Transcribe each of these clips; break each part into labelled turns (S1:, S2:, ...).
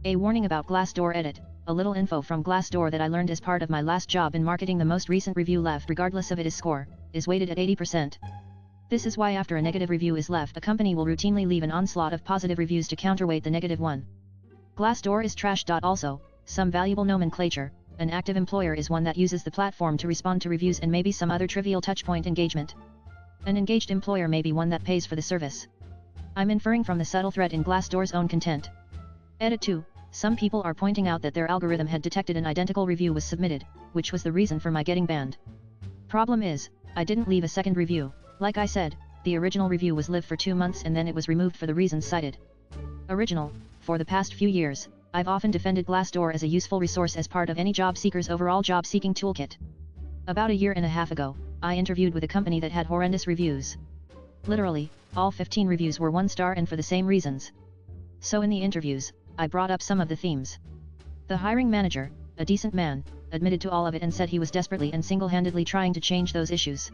S1: A warning about Glassdoor edit. A little info from Glassdoor that I learned as part of my last job in marketing. The most recent review left, regardless of its score, is weighted at 80%. This is why after a negative review is left, a company will routinely leave an onslaught of positive reviews to counterweight the negative one. Glassdoor is trash. Also, some valuable nomenclature. An active employer is one that uses the platform to respond to reviews and maybe some other trivial touchpoint engagement. An engaged employer may be one that pays for the service. I'm inferring from the subtle threat in Glassdoor's own content. Edit 2. Some people are pointing out that their algorithm had detected an identical review was submitted, which was the reason for my getting banned. Problem is, I didn't leave a second review. Like I said, the original review was lived for 2 months and then it was removed for the reasons cited. Original. For the past few years, I've often defended Glassdoor as a useful resource as part of any job seeker's overall job seeking toolkit. About a year and a half ago, I interviewed with a company that had horrendous reviews. Literally, all 15 reviews were 1 star and for the same reasons. So in the interviews, I brought up some of the themes. The hiring manager, a decent man, admitted to all of it and said he was desperately and single-handedly trying to change those issues.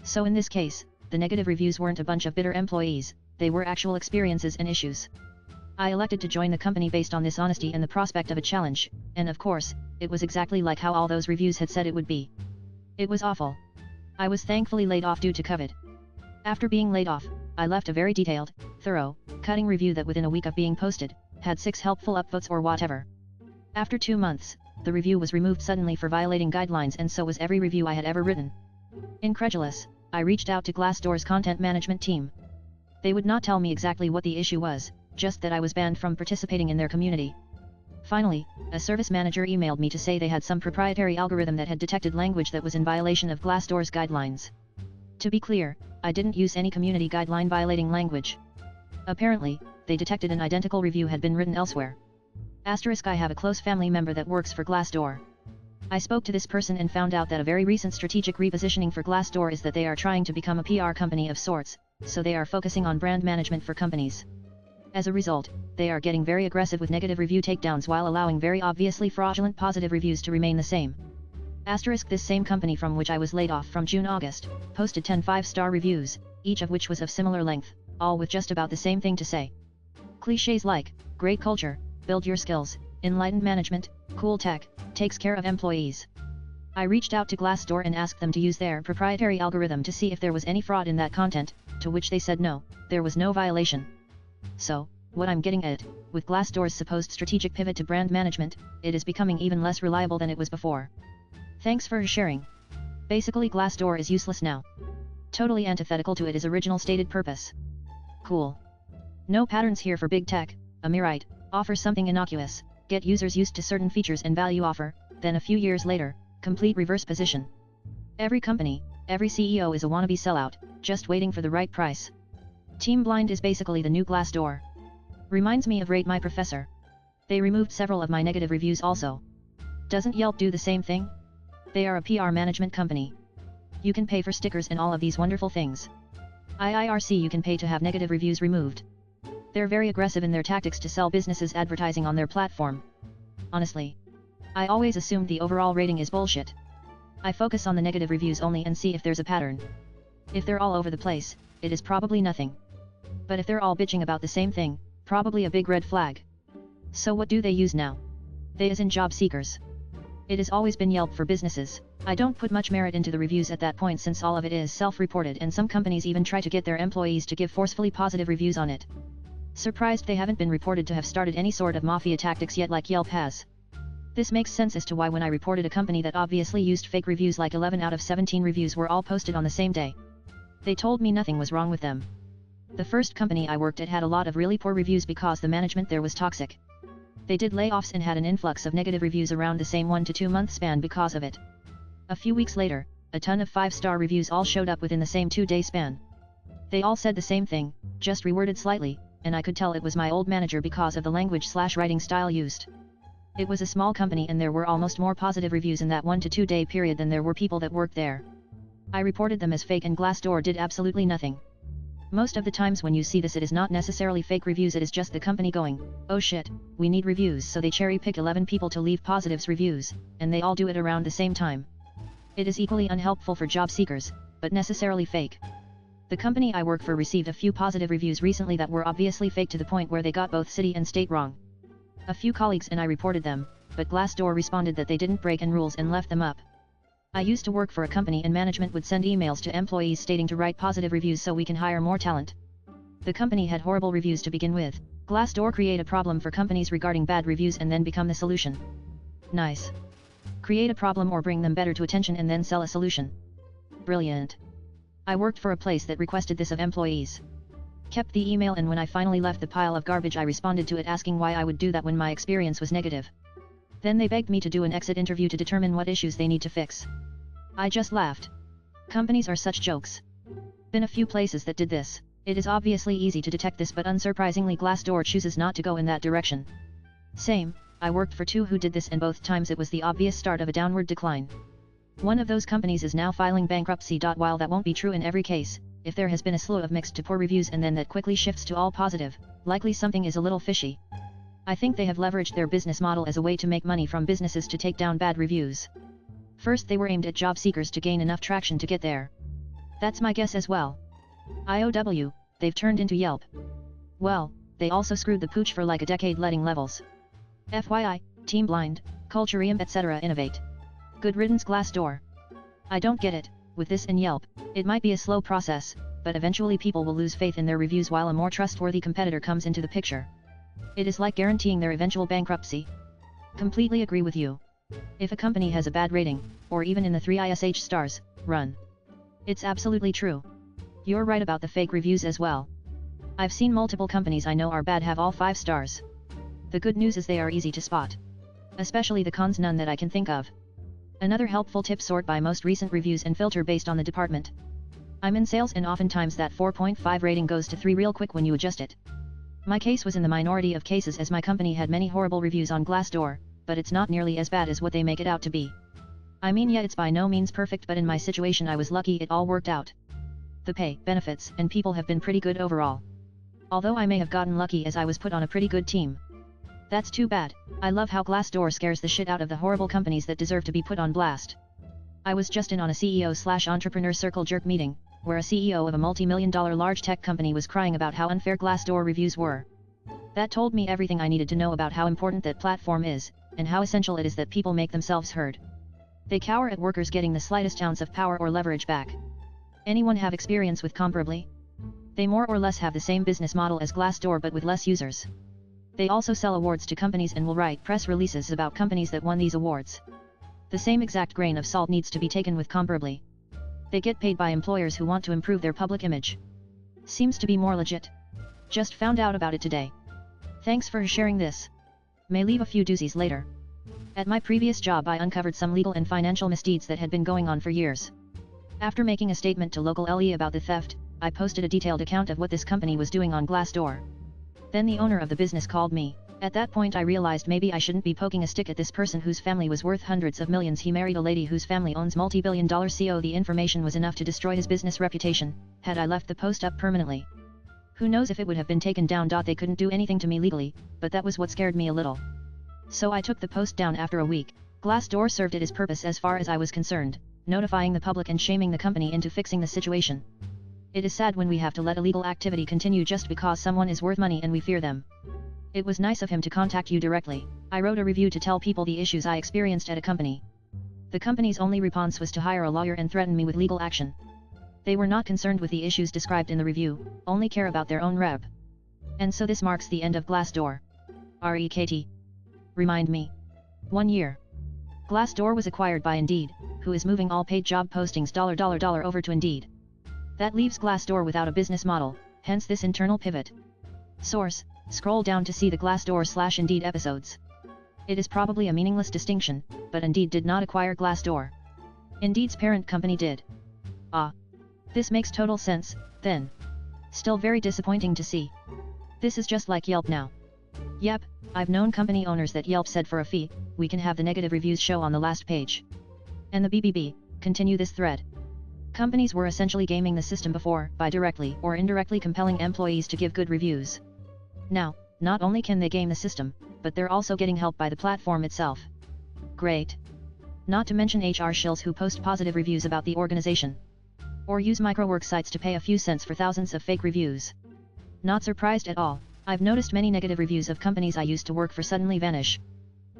S1: So in this case, the negative reviews weren't a bunch of bitter employees, they were actual experiences and issues. I elected to join the company based on this honesty and the prospect of a challenge, and of course, it was exactly like how all those reviews had said it would be. It was awful. I was thankfully laid off due to COVID. After being laid off, I left a very detailed, thorough, cutting review that within a week of being posted, had 6 helpful upvotes or whatever. After 2 months, the review was removed suddenly for violating guidelines, and so was every review I had ever written. Incredulous, I reached out to Glassdoor's content management team. They would not tell me exactly what the issue was, just that I was banned from participating in their community. Finally, a service manager emailed me to say they had some proprietary algorithm that had detected language that was in violation of Glassdoor's guidelines. To be clear, I didn't use any community guideline violating language. Apparently, they detected an identical review had been written elsewhere. I have a close family member that works for Glassdoor. I spoke to this person and found out that a very recent strategic repositioning for Glassdoor is that they are trying to become a PR company of sorts, so they are focusing on brand management for companies. As a result, they are getting very aggressive with negative review takedowns while allowing very obviously fraudulent positive reviews to remain the same. This same company from which I was laid off from June-August, posted 10 5-star reviews, each of which was of similar length, all with just about the same thing to say. Clichés like, great culture, build your skills, enlightened management, cool tech, takes care of employees. I reached out to Glassdoor and asked them to use their proprietary algorithm to see if there was any fraud in that content, to which they said no, there was no violation. So, what I'm getting at, with Glassdoor's supposed strategic pivot to brand management, it is becoming even less reliable than it was before. Thanks for sharing. Basically, Glassdoor is useless now. Totally antithetical to its original stated purpose. Cool. No patterns here for big tech. Amirite, offer something innocuous, get users used to certain features and value offer, then a few years later, complete reverse position. Every company, every CEO is a wannabe sellout, just waiting for the right price. Team Blind is basically the new Glassdoor. Reminds me of Rate My Professor. They removed several of my negative reviews also. Doesn't Yelp do the same thing? They are a PR management company. You can pay for stickers and all of these wonderful things. IIRC you can pay to have negative reviews removed. They're very aggressive in their tactics to sell businesses advertising on their platform. Honestly, I always assumed the overall rating is bullshit. I focus on the negative reviews only and see if there's a pattern. If they're all over the place, it is probably nothing. But if they're all bitching about the same thing, probably a big red flag. So what do they use now? They as in job seekers. It has always been Yelp for businesses. I don't put much merit into the reviews at that point since all of it is self-reported and some companies even try to get their employees to give forcefully positive reviews on it. Surprised they haven't been reported to have started any sort of mafia tactics yet like Yelp has. This makes sense as to why when I reported a company that obviously used fake reviews, like 11 out of 17 reviews were all posted on the same day. They told me nothing was wrong with them. The first company I worked at had a lot of really poor reviews because the management there was toxic. They did layoffs and had an influx of negative reviews around the same 1 to 2 month span because of it. A few weeks later, a ton of 5-star reviews all showed up within the same 2-day span. They all said the same thing, just reworded slightly, and I could tell it was my old manager because of the language/writing style used. It was a small company and there were almost more positive reviews in that 1 to 2 day period than there were people that worked there. I reported them as fake and Glassdoor did absolutely nothing. Most of the times when you see this, it is not necessarily fake reviews, it is just the company going, oh shit, we need reviews, so they cherry pick 11 people to leave positives reviews, and they all do it around the same time. It is equally unhelpful for job seekers, but necessarily fake. The company I work for received a few positive reviews recently that were obviously fake to the point where they got both city and state wrong. A few colleagues and I reported them, but Glassdoor responded that they didn't break any rules and left them up. I used to work for a company and management would send emails to employees stating to write positive reviews so we can hire more talent. The company had horrible reviews to begin with. Glassdoor create a problem for companies regarding bad reviews and then become the solution. Nice. Create a problem or bring them better to attention and then sell a solution. Brilliant. I worked for a place that requested this of employees. Kept the email, and when I finally left the pile of garbage I responded to it asking why I would do that when my experience was negative. Then they begged me to do an exit interview to determine what issues they need to fix. I just laughed. Companies are such jokes. Been a few places that did this. It is obviously easy to detect this, but unsurprisingly Glassdoor chooses not to go in that direction. Same, I worked for two who did this, and both times it was the obvious start of a downward decline. One of those companies is now filing bankruptcy. While that won't be true in every case, if there has been a slew of mixed to poor reviews and then that quickly shifts to all positive, likely something is a little fishy. I think they have leveraged their business model as a way to make money from businesses to take down bad reviews. First they were aimed at job seekers to gain enough traction to get there. That's my guess as well. IOW, they've turned into Yelp. Well, they also screwed the pooch for like a decade, letting levels. FYI, Team Blind, Culturium etc. innovate. Good riddance Glassdoor. I don't get it, with this and Yelp, it might be a slow process, but eventually people will lose faith in their reviews while a more trustworthy competitor comes into the picture. It is like guaranteeing their eventual bankruptcy. Completely agree with you. If a company has a bad rating, or even in the 3 ISH stars, run. It's absolutely true. You're right about the fake reviews as well. I've seen multiple companies I know are bad have all 5 stars. The good news is they are easy to spot. Especially the cons, none that I can think of. Another helpful tip: sort by most recent reviews and filter based on the department. I'm in sales and oftentimes that 4.5 rating goes to 3 real quick when you adjust it. My case was in the minority of cases as my company had many horrible reviews on Glassdoor, but it's not nearly as bad as what they make it out to be. I mean, yeah, it's by no means perfect, but in my situation I was lucky it all worked out. The pay, benefits, and people have been pretty good overall. Although I may have gotten lucky as I was put on a pretty good team. That's too bad. I love how Glassdoor scares the shit out of the horrible companies that deserve to be put on blast. I was just in on a CEO/entrepreneur circle jerk meeting, where a CEO of a multi-million-dollar large tech company was crying about how unfair Glassdoor reviews were. That told me everything I needed to know about how important that platform is, and how essential it is that people make themselves heard. They cower at workers getting the slightest ounce of power or leverage back. Anyone have experience with Comparably? They more or less have the same business model as Glassdoor but with less users. They also sell awards to companies and will write press releases about companies that won these awards. The same exact grain of salt needs to be taken with Comparably. They get paid by employers who want to improve their public image. Seems to be more legit. Just found out about it today. Thanks for sharing this. May leave a few doozies later. At my previous job I uncovered some legal and financial misdeeds that had been going on for years. After making a statement to local LE about the theft, I posted a detailed account of what this company was doing on Glassdoor. Then the owner of the business called me. At that point I realized maybe I shouldn't be poking a stick at this person whose family was worth hundreds of millions. He married a lady whose family owns multi-billion-dollar CO. The information was enough to destroy his business reputation, had I left the post up permanently. Who knows if it would have been taken down. They couldn't do anything to me legally, but that was what scared me a little. So I took the post down after a week. Glassdoor served its purpose as far as I was concerned, notifying the public and shaming the company into fixing the situation. It is sad when we have to let illegal activity continue just because someone is worth money and we fear them. It was nice of him to contact you directly. I wrote a review to tell people the issues I experienced at a company. The company's only response was to hire a lawyer and threaten me with legal action. They were not concerned with the issues described in the review, only care about their own rep. And so this marks the end of Glassdoor. REKT. Remind me. 1 year. Glassdoor was acquired by Indeed, who is moving all paid job postings $over to Indeed. That leaves Glassdoor without a business model, hence this internal pivot. Source: scroll down to see the Glassdoor/Indeed episodes. It is probably a meaningless distinction, but Indeed did not acquire Glassdoor. Indeed's parent company did. Ah. This makes total sense, then. Still very disappointing to see. This is just like Yelp now. Yep, I've known company owners that Yelp said for a fee, we can have the negative reviews show on the last page. And the BBB, continue this thread. Companies were essentially gaming the system before, by directly or indirectly compelling employees to give good reviews. Now, not only can they game the system, but they're also getting help by the platform itself. Great. Not to mention HR shills who post positive reviews about the organization. Or use microwork sites to pay a few cents for thousands of fake reviews. Not surprised at all. I've noticed many negative reviews of companies I used to work for suddenly vanish.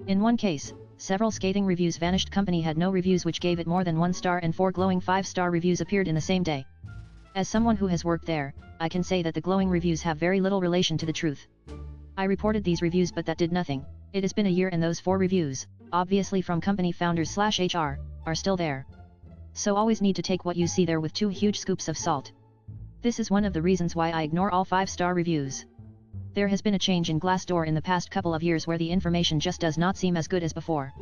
S1: In one case, several scathing reviews vanished. Company had no reviews which gave it more than 1 star, and 4 glowing 5-star reviews appeared in the same day. As someone who has worked there, I can say that the glowing reviews have very little relation to the truth. I reported these reviews, but that did nothing. It has been a year and those 4 reviews, obviously from company founders/HR, are still there. So always need to take what you see there with 2 huge scoops of salt. This is one of the reasons why I ignore all 5-star reviews. There has been a change in Glassdoor in the past couple of years where the information just does not seem as good as before.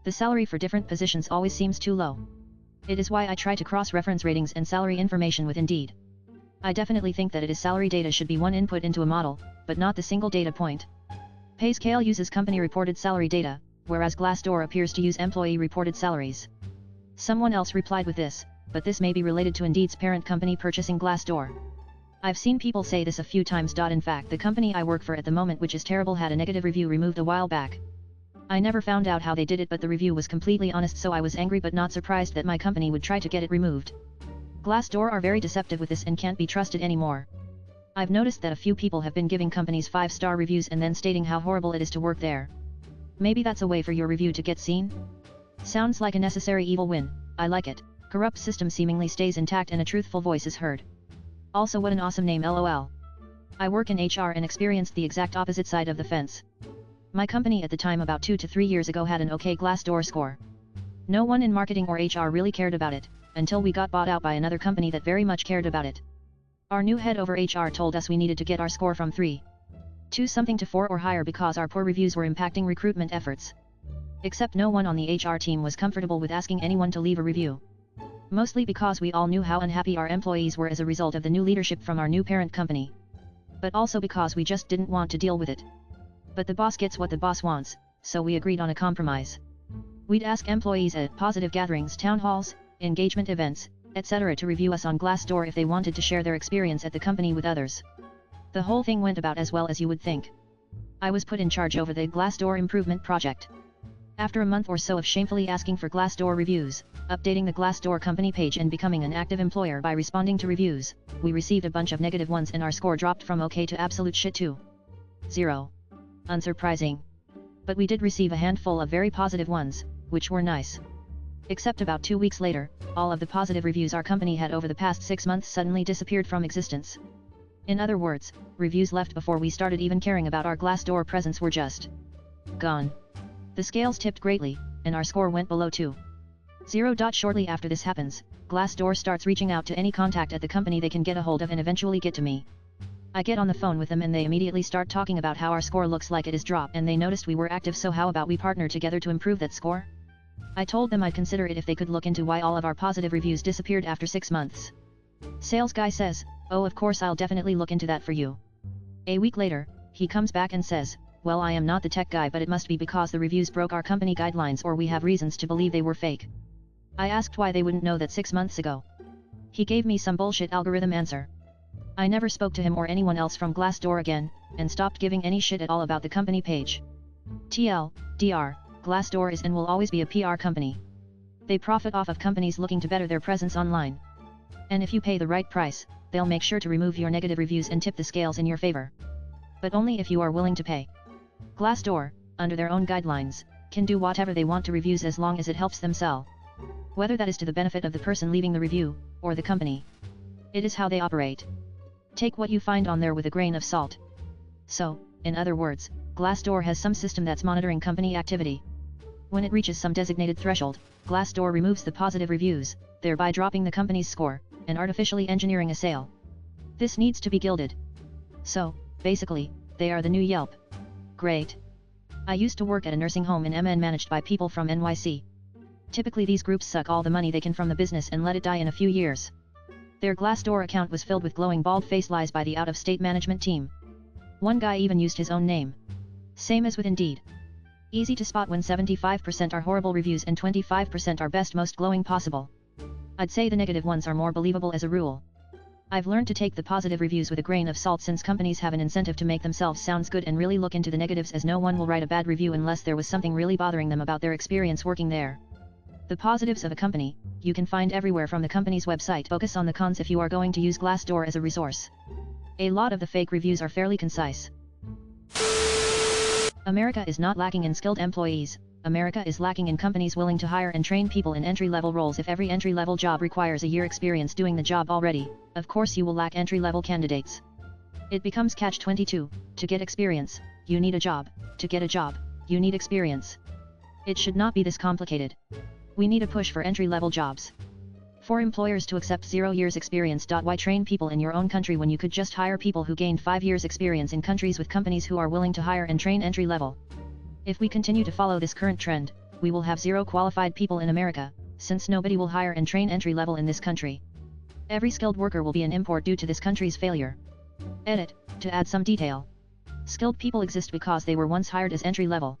S1: The salary for different positions always seems too low. It is why I try to cross-reference ratings and salary information with Indeed. I definitely think that salary data should be one input into a model, but not the single data point. PayScale uses company-reported salary data, whereas Glassdoor appears to use employee-reported salaries. Someone else replied with this, but this may be related to Indeed's parent company purchasing Glassdoor. I've seen people say this a few times. In fact, the company I work for at the moment, which is terrible, had a negative review removed a while back. I never found out how they did it, but the review was completely honest, so I was angry but not surprised that my company would try to get it removed. Glassdoor are very deceptive with this and can't be trusted anymore. I've noticed that a few people have been giving companies 5-star reviews and then stating how horrible it is to work there. Maybe that's a way for your review to get seen? Sounds like a necessary evil win. I like it. Corrupt system seemingly stays intact and a truthful voice is heard. Also, what an awesome name, LOL. I work in HR and experienced the exact opposite side of the fence. My company at the time, about 2 to 3 years ago, had an okay Glassdoor score. No one in marketing or HR really cared about it, until we got bought out by another company that very much cared about it. Our new head over HR told us we needed to get our score from 3.2 something to 4 or higher because our poor reviews were impacting recruitment efforts. Except no one on the HR team was comfortable with asking anyone to leave a review. Mostly because we all knew how unhappy our employees were as a result of the new leadership from our new parent company. But also because we just didn't want to deal with it. But the boss gets what the boss wants, so we agreed on a compromise. We'd ask employees at positive gatherings, town halls, engagement events, etc. to review us on Glassdoor if they wanted to share their experience at the company with others. The whole thing went about as well as you would think. I was put in charge over the Glassdoor improvement project. After a month or so of shamefully asking for Glassdoor reviews, updating the Glassdoor company page and becoming an active employer by responding to reviews, we received a bunch of negative ones and our score dropped from okay to absolute shit to 0. Unsurprising. But we did receive a handful of very positive ones, which were nice. Except about 2 weeks later, all of the positive reviews our company had over the past 6 months suddenly disappeared from existence. In other words, reviews left before we started even caring about our Glassdoor presence were just gone. The scales tipped greatly, and our score went below 2.0. Shortly after this happens, Glassdoor starts reaching out to any contact at the company they can get a hold of and eventually get to me. I get on the phone with them and they immediately start talking about how our score looks like it is dropped and they noticed we were active, so how about we partner together to improve that score? I told them I'd consider it if they could look into why all of our positive reviews disappeared after 6 months. Sales guy says, "Oh, of course, I'll definitely look into that for you." A week later, he comes back and says, "Well, I am not the tech guy, but it must be because the reviews broke our company guidelines or we have reasons to believe they were fake." I asked why they wouldn't know that 6 months ago. He gave me some bullshit algorithm answer. I never spoke to him or anyone else from Glassdoor again, and stopped giving any shit at all about the company page. TLDR, Glassdoor is and will always be a PR company. They profit off of companies looking to better their presence online. And if you pay the right price, they'll make sure to remove your negative reviews and tip the scales in your favor. But only if you are willing to pay. Glassdoor, under their own guidelines, can do whatever they want to reviews as long as it helps them sell. Whether that is to the benefit of the person leaving the review, or the company. It is how they operate. Take what you find on there with a grain of salt. So, in other words, Glassdoor has some system that's monitoring company activity. When it reaches some designated threshold, Glassdoor removes the positive reviews, thereby dropping the company's score, and artificially engineering a sale. This needs to be gilded. So, basically, they are the new Yelp. Great. I used to work at a nursing home in MN managed by people from NYC. Typically these groups suck all the money they can from the business and let it die in a few years. Their Glassdoor account was filled with glowing bald-faced lies by the out-of-state management team. One guy even used his own name. Same as with Indeed. Easy to spot when 75% are horrible reviews and 25% are best most glowing possible. I'd say the negative ones are more believable as a rule. I've learned to take the positive reviews with a grain of salt since companies have an incentive to make themselves sound good and really look into the negatives, as no one will write a bad review unless there was something really bothering them about their experience working there. The positives of a company, you can find everywhere from the company's website. Focus on the cons if you are going to use Glassdoor as a resource. A lot of the fake reviews are fairly concise. America is not lacking in skilled employees. America is lacking in companies willing to hire and train people in entry-level roles. If every entry-level job requires a year experience doing the job already, of course you will lack entry-level candidates. It becomes catch-22. To get experience, you need a job. To get a job, you need experience. It should not be this complicated. We need a push for entry-level jobs. For employers to accept 0 years experience. Why train people in your own country when you could just hire people who gained 5 years experience in countries with companies who are willing to hire and train entry-level? If we continue to follow this current trend, we will have 0 qualified people in America, since nobody will hire and train entry-level in this country. Every skilled worker will be an import due to this country's failure. Edit, to add some detail. Skilled people exist because they were once hired as entry-level.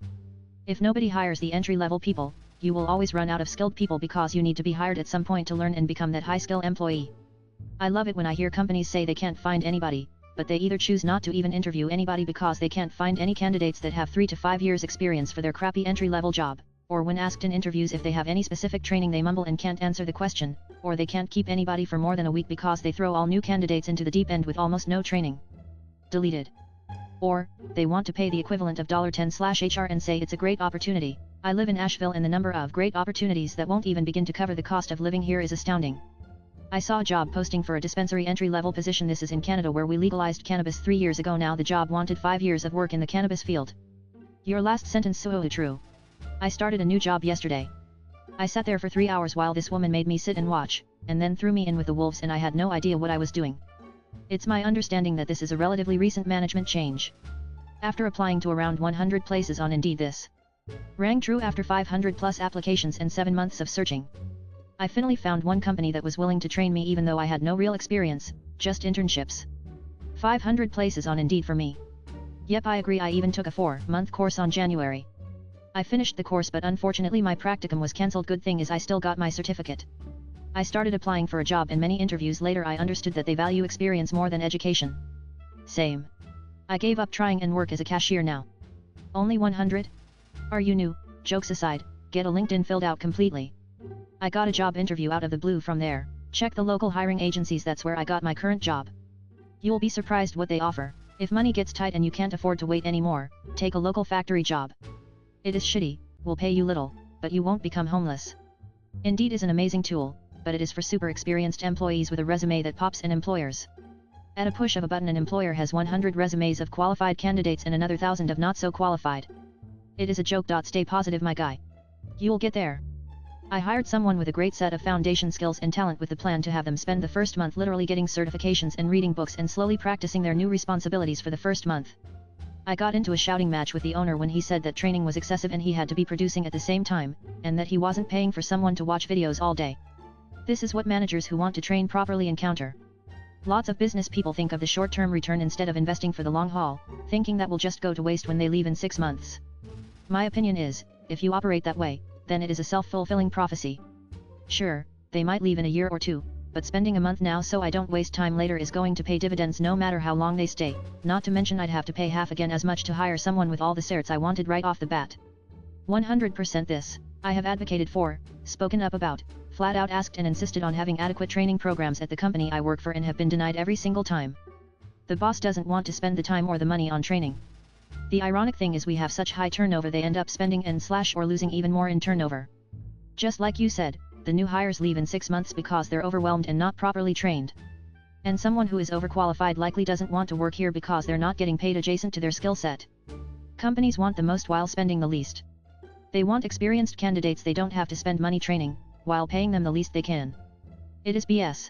S1: If nobody hires the entry-level people, you will always run out of skilled people because you need to be hired at some point to learn and become that high-skill employee. I love it when I hear companies say they can't find anybody, but they either choose not to even interview anybody because they can't find any candidates that have 3 to 5 years experience for their crappy entry-level job, or when asked in interviews if they have any specific training they mumble and can't answer the question, or they can't keep anybody for more than a week because they throw all new candidates into the deep end with almost no training. Deleted. Or, they want to pay the equivalent of $10/HR and say it's a great opportunity. I live in Asheville and the number of great opportunities that won't even begin to cover the cost of living here is astounding. I saw a job posting for a dispensary entry-level position. This is in Canada where we legalized cannabis 3 years ago. Now the job wanted 5 years of work in the cannabis field. Your last sentence so true. I started a new job yesterday. I sat there for 3 hours while this woman made me sit and watch, and then threw me in with the wolves and I had no idea what I was doing. It's my understanding that this is a relatively recent management change. After applying to around 100 places on Indeed, this rang true after 500 plus applications and 7 months of searching. I finally found one company that was willing to train me even though I had no real experience, just internships. 500 places on Indeed for me. Yep, I agree. I even took a 4-month course on January. I finished the course but unfortunately my practicum was cancelled. Good thing is I still got my certificate. I started applying for a job and many interviews later I understood that they value experience more than education. Same. I gave up trying and work as a cashier now. Only 100? Are you new? Jokes aside, get a LinkedIn filled out completely. I got a job interview out of the blue from there. Check the local hiring agencies, that's where I got my current job. You'll be surprised what they offer. If money gets tight and you can't afford to wait anymore, take a local factory job. It is shitty, will pay you little, but you won't become homeless. Indeed is an amazing tool, but it is for super experienced employees with a resume that pops in employers. At a push of a button an employer has 100 resumes of qualified candidates and another 1,000 of not so qualified. It is a joke. Stay positive my guy. You'll get there. I hired someone with a great set of foundation skills and talent with the plan to have them spend the first month literally getting certifications and reading books and slowly practicing their new responsibilities for the first month. I got into a shouting match with the owner when he said that training was excessive and he had to be producing at the same time, and that he wasn't paying for someone to watch videos all day. This is what managers who want to train properly encounter. Lots of business people think of the short-term return instead of investing for the long haul, thinking that will just go to waste when they leave in 6 months. My opinion is, if you operate that way, then it is a self-fulfilling prophecy. Sure, they might leave in a year or 2, but spending a month now so I don't waste time later is going to pay dividends no matter how long they stay, not to mention I'd have to pay half again as much to hire someone with all the certs I wanted right off the bat. 100% this, I have advocated for, spoken up about, flat out asked and insisted on having adequate training programs at the company I work for and have been denied every single time. The boss doesn't want to spend the time or the money on training. The ironic thing is we have such high turnover they end up spending or losing even more in turnover. Just like you said, the new hires leave in 6 months because they're overwhelmed and not properly trained. And someone who is overqualified likely doesn't want to work here because they're not getting paid adjacent to their skill set. Companies want the most while spending the least. They want experienced candidates they don't have to spend money training, while paying them the least they can. It is BS.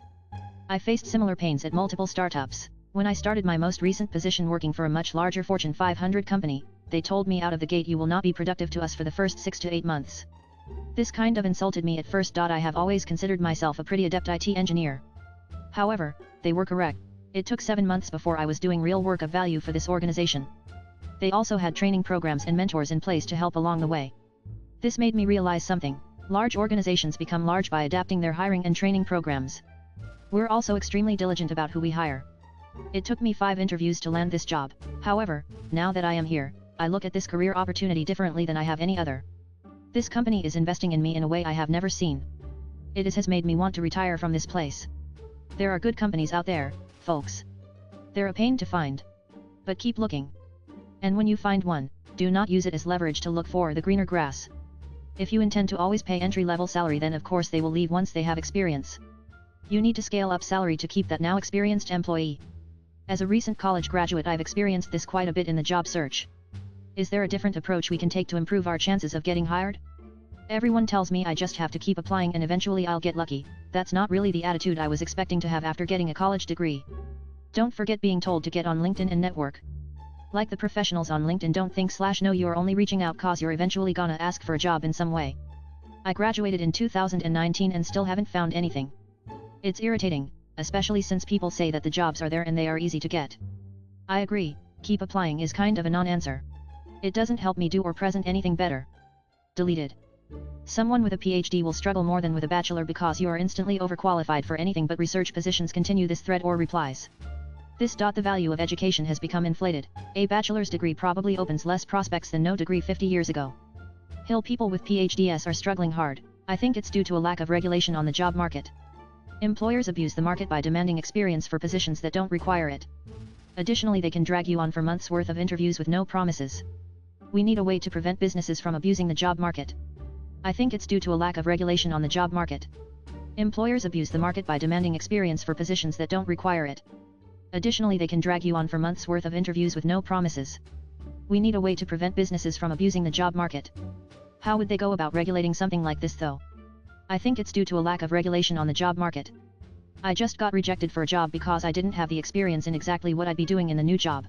S1: I faced similar pains at multiple startups. When I started my most recent position working for a much larger Fortune 500 company, they told me out of the gate you will not be productive to us for the first 6 to 8 months. This kind of insulted me at first. I have always considered myself a pretty adept IT engineer. However, they were correct. It took 7 months before I was doing real work of value for this organization. They also had training programs and mentors in place to help along the way. This made me realize something. Large organizations become large by adapting their hiring and training programs. We're also extremely diligent about who we hire. It took me 5 interviews to land this job. However, now that I am here, I look at this career opportunity differently than I have any other. This company is investing in me in a way I have never seen. It has made me want to retire from this place. There are good companies out there, folks. They're a pain to find. But keep looking. And when you find one, do not use it as leverage to look for the greener grass. If you intend to always pay entry-level salary, then of course they will leave once they have experience. You need to scale up salary to keep that now experienced employee. As a recent college graduate, I've experienced this quite a bit in the job search. Is there a different approach we can take to improve our chances of getting hired? Everyone tells me I just have to keep applying and eventually I'll get lucky. That's not really the attitude I was expecting to have after getting a college degree. Don't forget being told to get on LinkedIn and network. Like the professionals on LinkedIn don't think/know you're only reaching out cause you're eventually gonna ask for a job in some way. I graduated in 2019 and still haven't found anything. It's irritating, especially since people say that the jobs are there and they are easy to get. I agree, keep applying is kind of a non-answer. It doesn't help me do or present anything better. Deleted. Someone with a PhD will struggle more than with a bachelor because you are instantly overqualified for anything but research positions. Continue this thread or replies. The value of education has become inflated. A bachelor's degree probably opens less prospects than no degree 50 years ago. Hill people with PhDs are struggling hard. I think it's due to a lack of regulation on the job market. Employers abuse the market by demanding experience for positions that don't require it. Additionally, they can drag you on for months' worth of interviews with no promises. We need a way to prevent businesses from abusing the job market. I think it's due to a lack of regulation on the job market. Employers abuse the market by demanding experience for positions that don't require it. Additionally, they can drag you on for months' worth of interviews with no promises. We need a way to prevent businesses from abusing the job market. How would they go about regulating something like this though? I think it's due to a lack of regulation on the job market. I just got rejected for a job because I didn't have the experience in exactly what I'd be doing in the new job.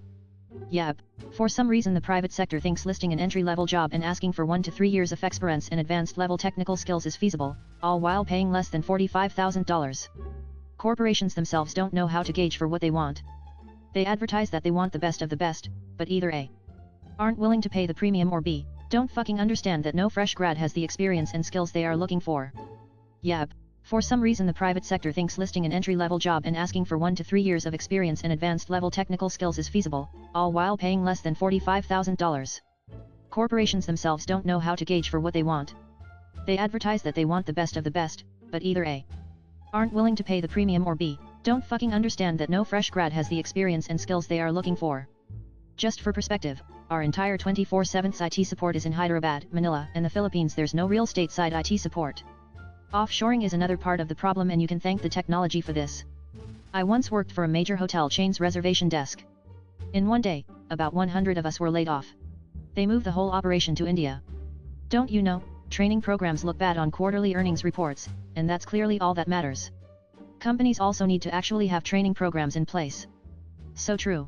S1: Yep. For some reason the private sector thinks listing an entry-level job and asking for 1 to 3 years of experience and advanced level technical skills is feasible, all while paying less than $45,000. Corporations themselves don't know how to gauge for what they want. They advertise that they want the best of the best, but either A, aren't willing to pay the premium, or B, don't fucking understand that no fresh grad has the experience and skills they are looking for. Yep. For some reason the private sector thinks listing an entry-level job and asking for 1 to 3 years of experience and advanced level technical skills is feasible, all while paying less than $45,000. Corporations themselves don't know how to gauge for what they want. They advertise that they want the best of the best, but either A, aren't willing to pay the premium, or B, don't fucking understand that no fresh grad has the experience and skills they are looking for. Just for perspective, our entire 24/7 IT support is in Hyderabad, Manila, and the Philippines. There's no real stateside IT support. Offshoring is another part of the problem, and you can thank the technology for this. I once worked for a major hotel chain's reservation desk. In one day, about 100 of us were laid off. They moved the whole operation to India. Don't you know, training programs look bad on quarterly earnings reports, and that's clearly all that matters. Companies also need to actually have training programs in place. So true.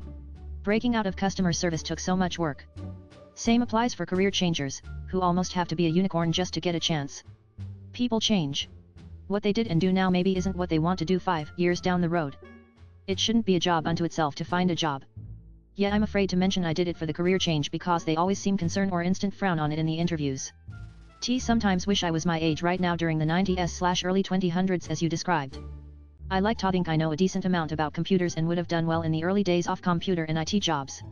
S1: Breaking out of customer service took so much work. Same applies for career changers, who almost have to be a unicorn just to get a chance. People change. What they did and do now maybe isn't what they want to do 5 years down the road. It shouldn't be a job unto itself to find a job. Yet I'm afraid to mention I did it for the career change because they always seem concerned or instant frown on it in the interviews. Sometimes wish I was my age right now during the 90s/early 2000s as you described. I like to think I know a decent amount about computers and would have done well in the early days of computer and IT jobs.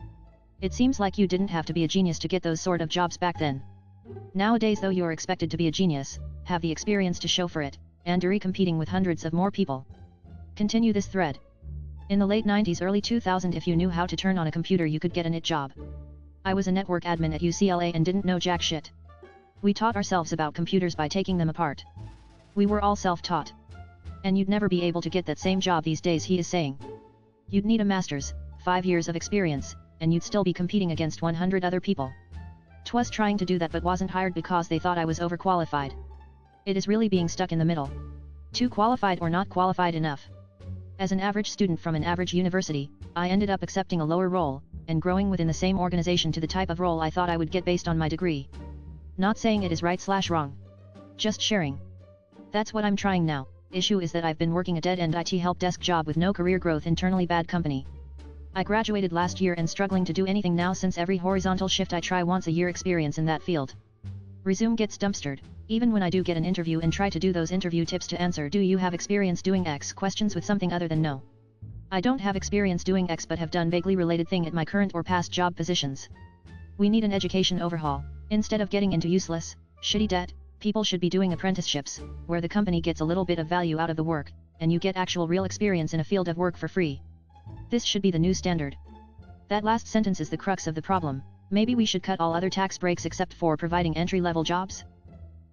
S1: It seems like you didn't have to be a genius to get those sort of jobs back then. Nowadays though you're expected to be a genius, have the experience to show for it, and are competing with hundreds of more people. Continue this thread. In the late 90s early 2000 if you knew how to turn on a computer you could get a job. I was a network admin at UCLA and didn't know jack shit. We taught ourselves about computers by taking them apart. We were all self-taught. And you'd never be able to get that same job these days, he is saying. You'd need a master's, 5 years of experience, and you'd still be competing against 100 other people. Twas trying to do that but wasn't hired because they thought I was overqualified. It is really being stuck in the middle. Too qualified or not qualified enough. As an average student from an average university, I ended up accepting a lower role, and growing within the same organization to the type of role I thought I would get based on my degree. Not saying it is right/wrong. Just sharing. That's what I'm trying now. Issue is that I've been working a dead-end IT help desk job with no career growth, internally bad company. I graduated last year and struggling to do anything now since every horizontal shift I try wants a year experience in that field. Resume gets dumpstered. Even when I do get an interview and try to do those interview tips to answer do you have experience doing X questions with something other than no. I don't have experience doing X but have done vaguely related thing at my current or past job positions. We need an education overhaul. Instead of getting into useless, shitty debt, people should be doing apprenticeships, where the company gets a little bit of value out of the work, and you get actual real experience in a field of work for free. This should be the new standard. That last sentence is the crux of the problem. Maybe we should cut all other tax breaks except for providing entry-level jobs?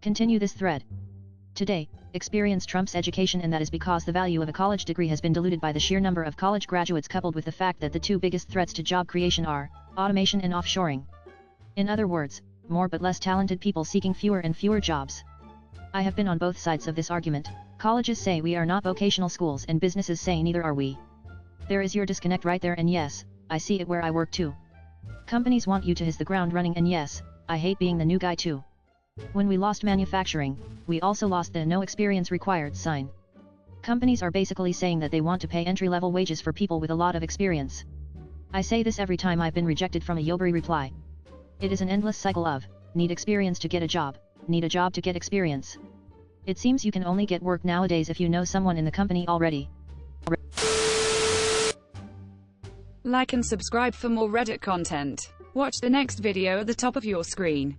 S1: Continue this thread. Today, experience trumps education, and that is because the value of a college degree has been diluted by the sheer number of college graduates, coupled with the fact that the two biggest threats to job creation are automation and offshoring. In other words, more but less talented people seeking fewer and fewer jobs. I have been on both sides of this argument. Colleges say we are not vocational schools, and businesses say neither are we. There is your disconnect right there, and yes, I see it where I work too. Companies want you to hit the ground running, and yes, I hate being the new guy too. When we lost manufacturing, we also lost the no experience required sign. Companies are basically saying that they want to pay entry-level wages for people with a lot of experience. I say this every time I've been rejected from a Yobri reply. It is an endless cycle of, need experience to get a job, need a job to get experience. It seems you can only get work nowadays if you know someone in the company already.
S2: Like and subscribe for more Reddit content. Watch the next video at the top of your screen.